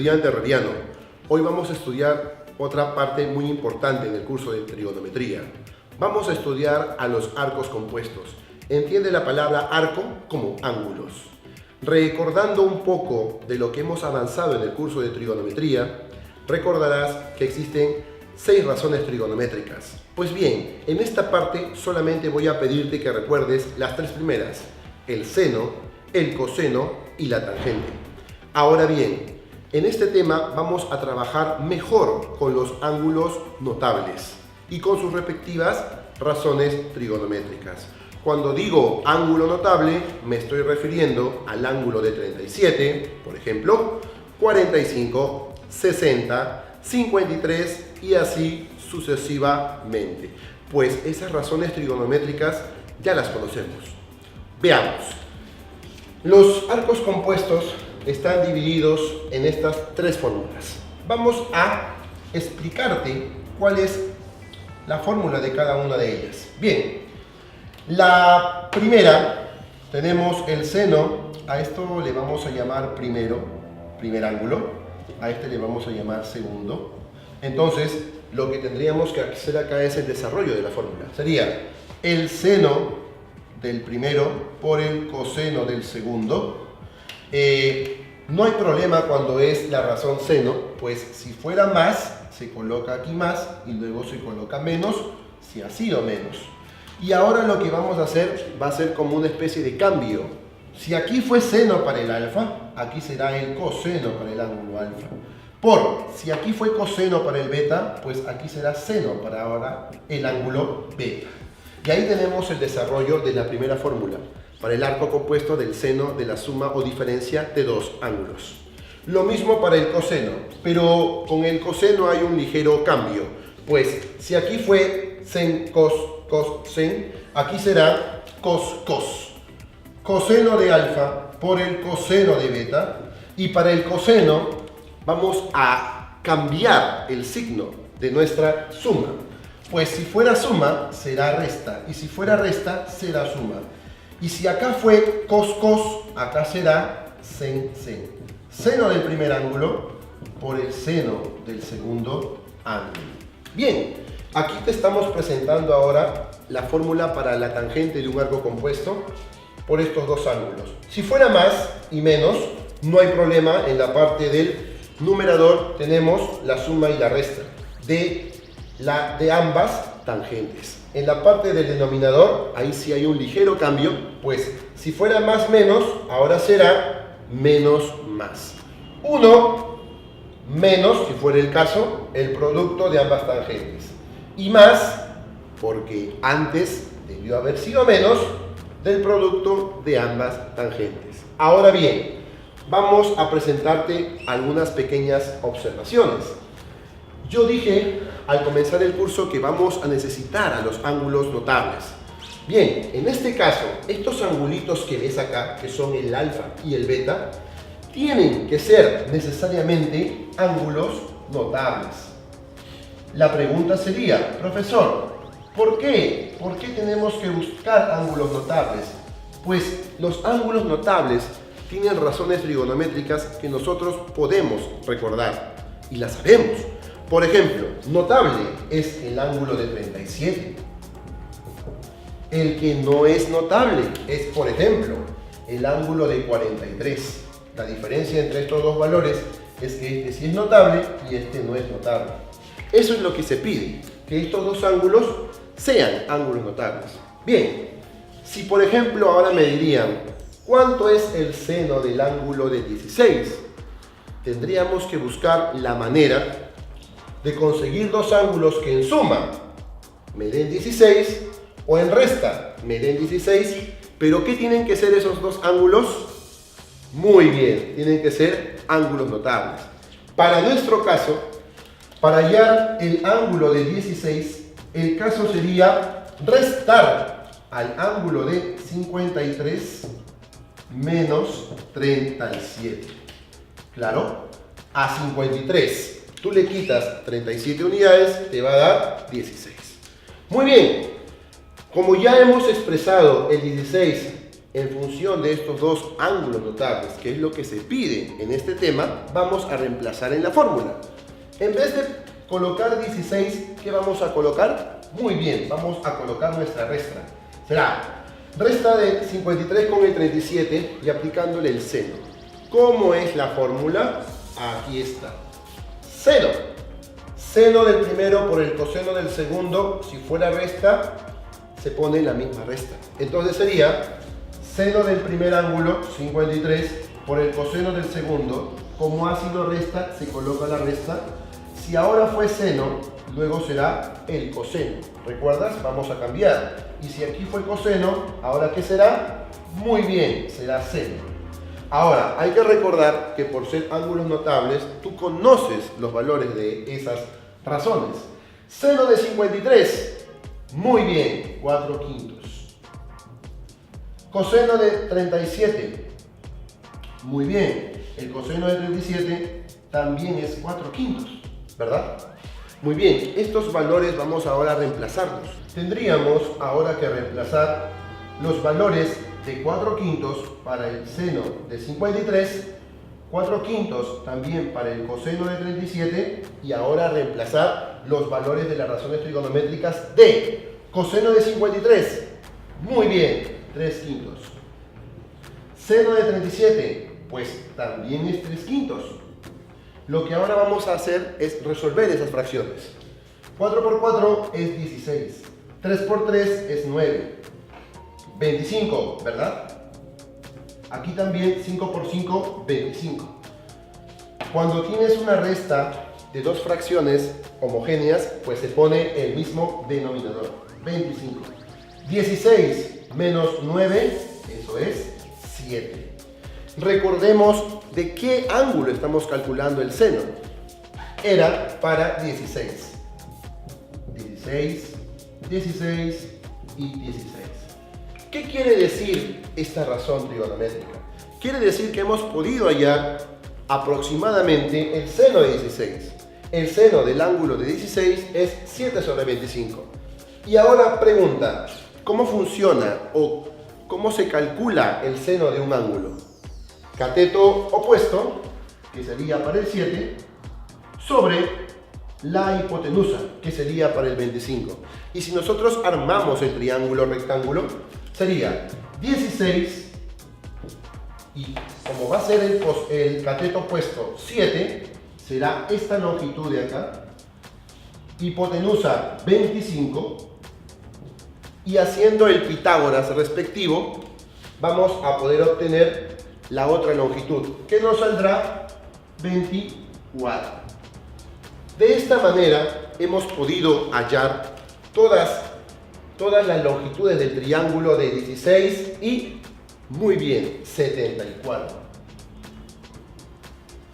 estudiante herreriano. Hoy vamos a estudiar otra parte muy importante en el curso de trigonometría. Vamos a estudiar a los arcos compuestos. Entiende la palabra arco como ángulos. Recordando un poco de lo que hemos avanzado en el curso de trigonometría, recordarás que existen 6 razones trigonométricas. Pues bien, en esta parte solamente voy a pedirte que recuerdes las 3 primeras: el seno, el coseno y la tangente. Ahora bien, en este tema vamos a trabajar mejor con los ángulos notables y con sus respectivas razones trigonométricas. Cuando digo ángulo notable, me estoy refiriendo al ángulo de 37, por ejemplo, 45, 60, 53 y así sucesivamente. Pues esas razones trigonométricas ya las conocemos. Veamos. Los arcos compuestos están divididos en estas 3 fórmulas. Vamos a explicarte cuál es la fórmula de cada una de ellas. Bien, la primera, tenemos el seno. A esto le vamos a llamar primer ángulo. A este le vamos a llamar segundo. Entonces, lo que tendríamos que hacer acá es el desarrollo de la fórmula. Sería el seno del primero por el coseno del segundo. No hay problema cuando es la razón seno, pues si fuera más, se coloca aquí más y luego se coloca menos, si ha sido menos. Y ahora lo que vamos a hacer va a ser como una especie de cambio. Si aquí fue seno para el alfa, aquí será el coseno para el ángulo alfa. Si aquí fue coseno para el beta, pues aquí será seno para ahora el ángulo beta. Y ahí tenemos el desarrollo de la primera fórmula para el arco compuesto del seno de la suma o diferencia de 2 ángulos. Lo mismo para el coseno, pero con el coseno hay un ligero cambio. Pues si aquí fue sen, cos, sen, aquí será cos, cos. Coseno de alfa por el coseno de beta, y para el coseno vamos a cambiar el signo de nuestra suma. Pues si fuera suma, será resta, y si fuera resta, será suma. Y si acá fue cos, cos, acá será sen, sen. Seno del primer ángulo por el seno del segundo ángulo. Bien, aquí te estamos presentando ahora la fórmula para la tangente de un arco compuesto por estos 2 ángulos. Si fuera más y menos, no hay problema. En la parte del numerador tenemos la suma y la resta de ambas tangentes. En la parte del denominador, ahí sí hay un ligero cambio, pues si fuera más menos, ahora será menos más. 1 menos, si fuera el caso, el producto de ambas tangentes. Y más, porque antes debió haber sido menos, del producto de ambas tangentes. Ahora bien, vamos a presentarte algunas pequeñas observaciones. Yo dije al comenzar el curso que vamos a necesitar a los ángulos notables. Bien, en este caso, estos angulitos que ves acá, que son el alfa y el beta, tienen que ser necesariamente ángulos notables. La pregunta sería, profesor, ¿por qué? ¿Por qué tenemos que buscar ángulos notables? Pues los ángulos notables tienen razones trigonométricas que nosotros podemos recordar y las sabemos. Por ejemplo, notable es el ángulo de 37. El que no es notable es, por ejemplo, el ángulo de 43. La diferencia entre estos 2 valores es que este sí es notable y este no es notable. Eso es lo que se pide, que estos 2 ángulos sean ángulos notables. Bien, si por ejemplo ahora me dirían, ¿cuánto es el seno del ángulo de 16? Tendríamos que buscar la manera de conseguir 2 ángulos que en suma me den 16 o en resta me den 16, pero ¿qué tienen que ser esos 2 ángulos? Muy bien, tienen que ser ángulos notables. Para nuestro caso, para hallar el ángulo de 16, el caso sería restar al ángulo de 53 menos 37. ¿Claro? A 53 tú le quitas 37 unidades, te va a dar 16. Muy bien, como ya hemos expresado el 16 En función de estos dos ángulos notables, que es lo que se pide en este tema, vamos a reemplazar en la fórmula. En vez de colocar 16, ¿qué vamos a colocar? Muy bien, vamos a colocar nuestra resta. Será resta de 53 con el 37 y aplicándole el seno. ¿Cómo es la fórmula? Aquí está. Seno. Seno del primero por el coseno del segundo, si fuera resta, se pone la misma resta. Entonces sería seno del primer ángulo, 53, por el coseno del segundo. Como ha sido resta, se coloca la resta. Si ahora fue seno, luego será el coseno. ¿Recuerdas? Vamos a cambiar. Y si aquí fue coseno, ¿ahora qué será? Muy bien, será seno. Ahora, hay que recordar que por ser ángulos notables, tú conoces los valores de esas razones. Seno de 53, muy bien, 4/5. Coseno de 37, muy bien, el coseno de 37 también es 4/5, ¿verdad? Muy bien, estos valores vamos ahora a reemplazarlos. Tendríamos ahora que reemplazar los valores de 4/5 para el seno de 53, 4/5 también para el coseno de 37 y ahora reemplazar los valores de las razones trigonométricas de coseno de 53. Muy bien, 3/5. Seno de 37, pues también es 3/5. Lo que ahora vamos a hacer es resolver esas fracciones. 4 por 4 es 16. 3 por 3 es 9. 25, ¿verdad? Aquí también 5 por 5, 25. Cuando tienes una resta de dos fracciones homogéneas, pues se pone el mismo denominador, 25. 16 menos 9, eso es 7. Recordemos de qué ángulo estamos calculando el seno. Era para 16. 16, 16 y 16. ¿Qué quiere decir esta razón trigonométrica? Quiere decir que hemos podido hallar aproximadamente el seno de 16. El seno del ángulo de 16 es 7 sobre 25. Y ahora pregunta, ¿cómo funciona o cómo se calcula el seno de un ángulo? Cateto opuesto, que sería para el 7, sobre la hipotenusa, que sería para el 25. Y si nosotros armamos el triángulo rectángulo, sería 16 y como va a ser el cateto opuesto 7, será esta longitud de acá, hipotenusa 25, y haciendo el Pitágoras respectivo, vamos a poder obtener la otra longitud, que nos saldrá 24. De esta manera hemos podido hallar todas las longitudes del triángulo de 16 y, muy bien, 74.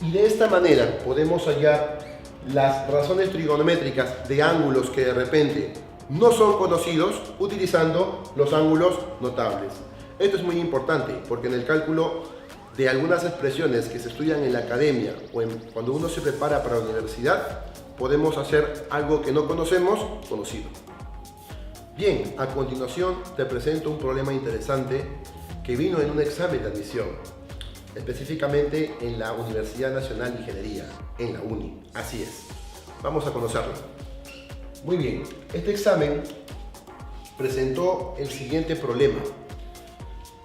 Y de esta manera podemos hallar las razones trigonométricas de ángulos que de repente no son conocidos utilizando los ángulos notables. Esto es muy importante porque en el cálculo de algunas expresiones que se estudian en la academia o cuando uno se prepara para la universidad, podemos hacer algo que no conocemos conocido. Bien, a continuación te presento un problema interesante que vino en un examen de admisión, específicamente en la Universidad Nacional de Ingeniería, en la UNI. Así es. Vamos a conocerlo. Muy bien, este examen presentó el siguiente problema.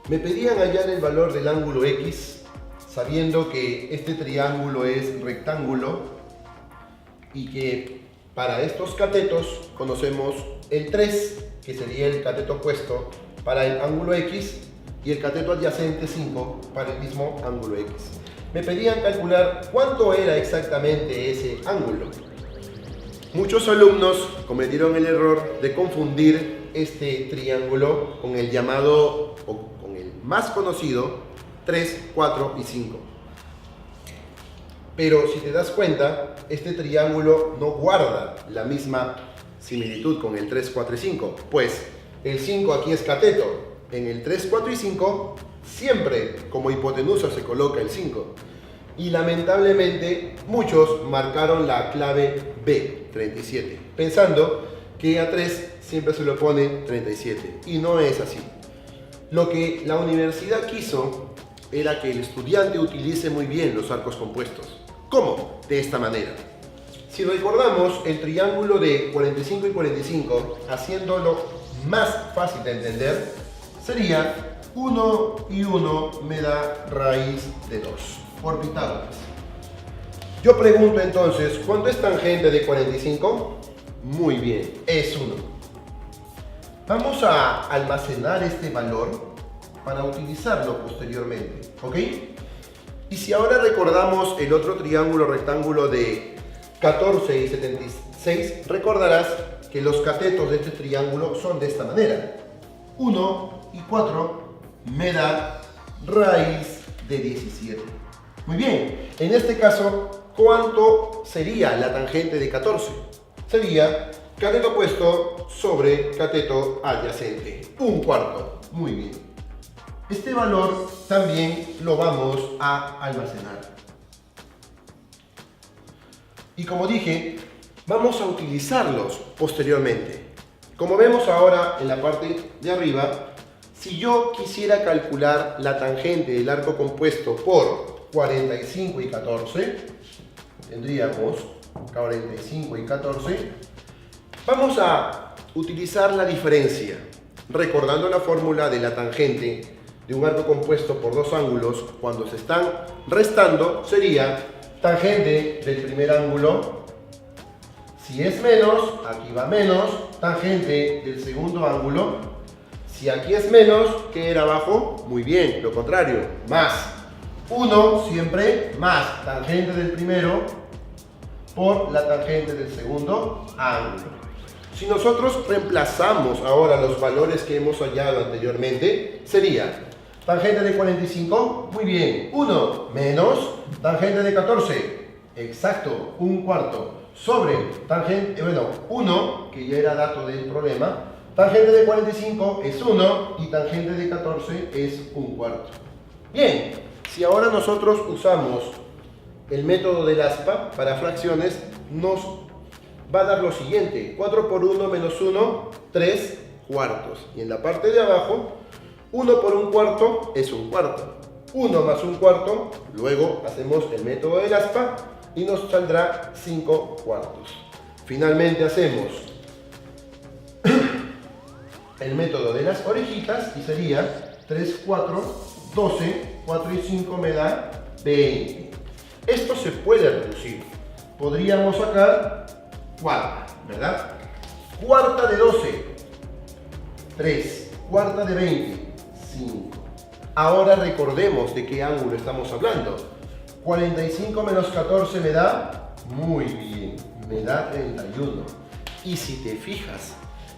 Me pedían hallar el valor del ángulo X, sabiendo que este triángulo es rectángulo y que para estos catetos conocemos el 3, que sería el cateto opuesto para el ángulo X, y el cateto adyacente 5 para el mismo ángulo X. Me pedían calcular cuánto era exactamente ese ángulo. Muchos alumnos cometieron el error de confundir este triángulo con el llamado, o con el más conocido, 3, 4 y 5. Pero si te das cuenta, este triángulo no guarda la misma similitud con el 3, 4 y 5, pues el 5 aquí es cateto. En el 3, 4 y 5 siempre como hipotenusa se coloca el 5. Y lamentablemente muchos marcaron la clave B, 37, pensando que a 3 siempre se le pone 37. Y no es así. Lo que la universidad quiso era que el estudiante utilice muy bien los arcos compuestos. ¿Cómo? De esta manera. Si recordamos el triángulo de 45 y 45, haciéndolo más fácil de entender, sería 1 y 1 me da raíz de 2 por Pitágoras. Yo pregunto entonces, ¿cuánto es tangente de 45? Muy bien, es 1. Vamos a almacenar este valor para utilizarlo posteriormente, ¿ok? Y si ahora recordamos el otro triángulo rectángulo de 14 y 76, recordarás que los catetos de este triángulo son de esta manera. 1 y 4 me da raíz de 17. Muy bien, en este caso, ¿cuánto sería la tangente de 14? Sería cateto opuesto sobre cateto adyacente, 1/4. Muy bien. Este valor también lo vamos a almacenar. Y como dije, vamos a utilizarlos posteriormente. Como vemos ahora en la parte de arriba, si yo quisiera calcular la tangente del arco compuesto por 45 y 14, tendríamos 45 y 14, vamos a utilizar la diferencia, recordando la fórmula de la tangente de un arco compuesto por dos ángulos cuando se están restando, sería tangente del primer ángulo, si es menos, aquí va menos, tangente del segundo ángulo, si aquí es menos, ¿qué era abajo? Muy bien, lo contrario, más. 1 siempre más tangente del primero por la tangente del segundo ángulo. Si nosotros reemplazamos ahora los valores que hemos hallado anteriormente, sería tangente de 45, muy bien, 1 menos tangente de 14, exacto, 1/4, sobre tangente, 1, que ya era dato del problema, tangente de 45 es 1 y tangente de 14 es 1/4. Bien, si ahora nosotros usamos el método del aspa para fracciones, nos va a dar lo siguiente: 4 por 1 menos 1, 3/4. Y en la parte de abajo, 1 por 1/4 es 1/4. 1 más 1/4, luego hacemos el método del aspa y nos saldrá 5/4. Finalmente hacemos el método de las orejitas y sería 3, 4, 12, 4 y 5 me da 20. Esto se puede reducir. Podríamos sacar cuarta, ¿verdad? Cuarta de 12, 3. Cuarta de 20, 5. Ahora recordemos de qué ángulo estamos hablando. 45 menos 14 me da, muy bien, me da 31. Y si te fijas,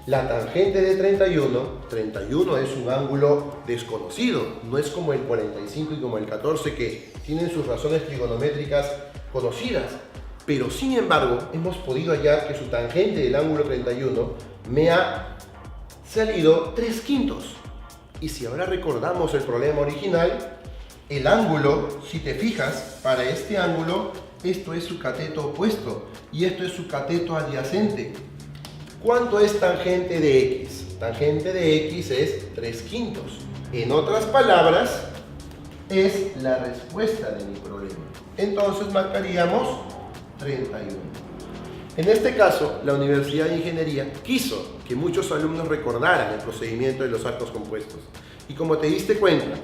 la tangente de 31 es un ángulo desconocido, no es como el 45 y como el 14 que tienen sus razones trigonométricas conocidas. Pero sin embargo, hemos podido hallar que su tangente del ángulo 31 me ha salido 3/5. Y si ahora recordamos el problema original, el ángulo, si te fijas, para este ángulo, esto es su cateto opuesto y esto es su cateto adyacente. ¿Cuánto es tangente de X? Tangente de X es 3/5. En otras palabras, es la respuesta de mi problema. Entonces marcaríamos 31. En este caso, la Universidad de Ingeniería quiso que muchos alumnos recordaran el procedimiento de los arcos compuestos. Y como te diste cuenta,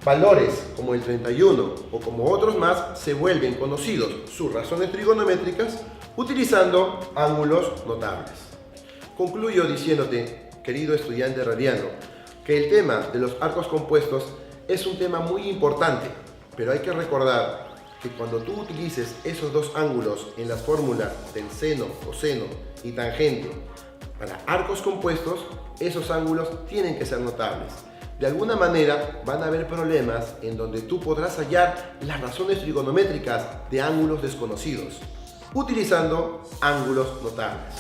valores como el 31 o como otros más se vuelven conocidos sus razones trigonométricas utilizando ángulos notables. Concluyo diciéndote, querido estudiante radiano, que el tema de los arcos compuestos es un tema muy importante, pero hay que recordar que cuando tú utilices esos dos ángulos en las fórmulas del seno, coseno y tangente para arcos compuestos, esos ángulos tienen que ser notables. De alguna manera van a haber problemas en donde tú podrás hallar las razones trigonométricas de ángulos desconocidos, utilizando ángulos notables.